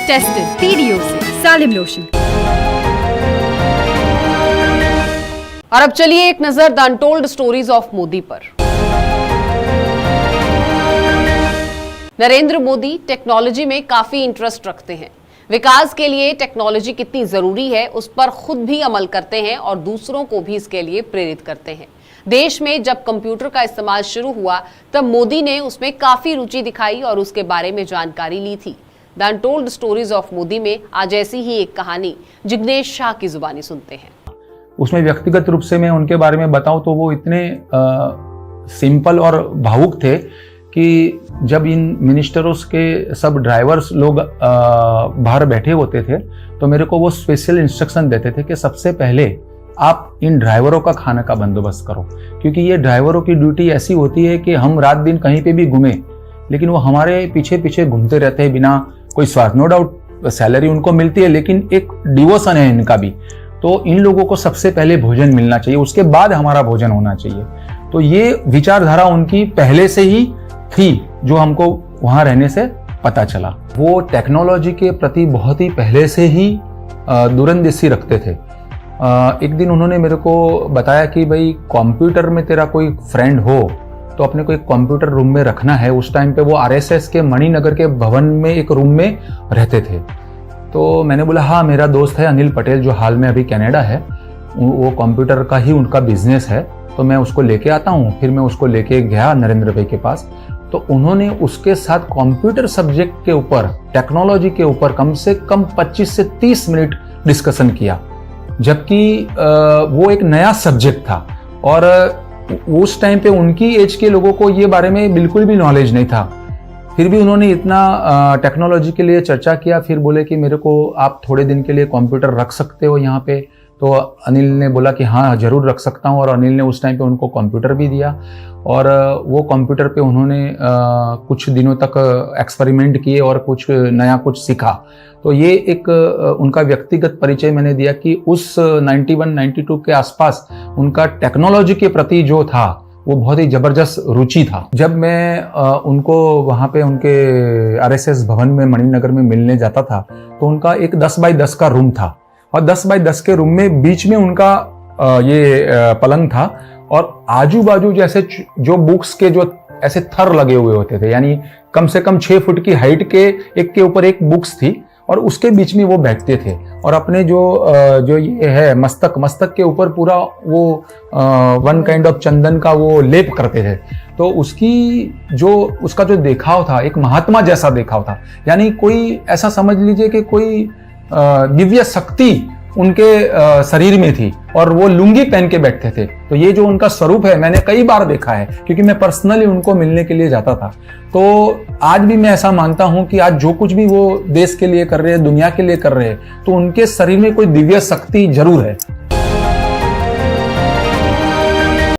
Tested TDO से सालिम lotion. और अब चलिए एक नजर the untold stories of Modi पर। नरेंद्र मोदी टेक्नोलॉजी में काफी इंटरेस्ट रखते हैं। विकास के लिए टेक्नोलॉजी कितनी जरूरी है उस पर खुद भी अमल करते हैं और दूसरों को भी इसके लिए प्रेरित करते हैं। देश में जब कंप्यूटर का इस्तेमाल शुरू हुआ तब मोदी ने उसमें काफी रुचि दिखाई और उसके बारे में जानकारी ली थी। The untold stories of Modi में आज ऐसी ही एक कहानी जिग्नेश शाह की जुबानी सुनते हैं। उसमें व्यक्तिगत रूप से मैं उनके बारे में बताऊं तो वो इतने सिंपल और भावुक थे कि जब इन मिनिस्टरों के सब ड्राइवर्स लोग बाहर बैठे होते थे तो मेरे को वो स्पेशल इंस्ट्रक्शन देते थे कि सबसे पहले आप इन ड्राइवरों का खाने का बंदोबस्त करो, क्योंकि ये ड्राइवरों की ड्यूटी ऐसी होती है कि हम रात दिन कहीं पे भी घूमे लेकिन वो हमारे पीछे पीछे घूमते रहते हैं बिना कोई स्वार्थ। नो डाउट सैलरी उनको मिलती है लेकिन एक डिवोशन है इनका भी। तो इन लोगों को सबसे पहले भोजन मिलना चाहिए, उसके बाद हमारा भोजन होना चाहिए। तो ये विचारधारा उनकी पहले से ही थी जो हमको वहां रहने से पता चला। वो टेक्नोलॉजी के प्रति बहुत ही पहले से ही दूरंदेशी रखते थे। एक दिन उन्होंने मेरे को बताया कि भाई कंप्यूटर में तेरा कोई फ्रेंड हो तो अपने को एक कंप्यूटर रूम में रखना है। उस टाइम पे वो RSS के मणिनगर के भवन में एक रूम में रहते थे। तो मैंने बोला हाँ मेरा दोस्त है अनिल पटेल जो हाल में अभी कनाडा है, वो कंप्यूटर का ही उनका बिजनेस है, तो मैं उसको लेके आता हूँ। फिर मैं उसको लेके गया नरेंद्र भाई के पास, तो उन्होंने उसके साथ कंप्यूटर सब्जेक्ट के ऊपर, टेक्नोलॉजी के ऊपर कम से कम 25 से 30 मिनट डिस्कशन किया, जबकि वो एक नया सब्जेक्ट था और उस टाइम पे उनकी एज के लोगों को ये बारे में बिल्कुल भी नॉलेज नहीं था। फिर भी उन्होंने इतना टेक्नोलॉजी के लिए चर्चा किया। फिर बोले कि मेरे को आप थोड़े दिन के लिए कंप्यूटर रख सकते हो यहाँ पे। तो अनिल ने बोला कि हाँ जरूर रख सकता हूँ, और अनिल ने उस टाइम पे उनको कंप्यूटर भी दिया और वो कंप्यूटर पे उन्होंने कुछ दिनों तक एक्सपेरिमेंट किए और कुछ नया कुछ सीखा। तो ये एक उनका व्यक्तिगत परिचय मैंने दिया कि उस 91-92 के आसपास उनका टेक्नोलॉजी के प्रति जो था वो बहुत ही जबरदस्त रुचि था। जब मैं उनको वहाँ पे उनके RSS भवन में मणिनगर में मिलने जाता था तो उनका एक 10 बाई 10 का रूम था और 10 बाई 10 के रूम में बीच में उनका ये पलंग था और आजू बाजू जैसे जो बुक्स के जो ऐसे थर लगे हुए होते थे, यानी कम से कम 6 फुट की हाइट के एक के ऊपर एक बुक्स थी और उसके बीच में वो बैठते थे और अपने जो ये है मस्तक के ऊपर पूरा वो वन काइंड ऑफ चंदन का वो लेप करते थे। तो उसका जो देखाव था एक महात्मा जैसा देखाव था, यानी कोई ऐसा समझ लीजिए कि कोई दिव्य शक्ति उनके शरीर में थी और वो लुंगी पहन के बैठते थे। तो ये जो उनका स्वरूप है मैंने कई बार देखा है क्योंकि मैं पर्सनली उनको मिलने के लिए जाता था। तो आज भी मैं ऐसा मानता हूं कि आज जो कुछ भी वो देश के लिए कर रहे हैं, दुनिया के लिए कर रहे हैं, तो उनके शरीर में कोई दिव्य शक्ति जरूर है।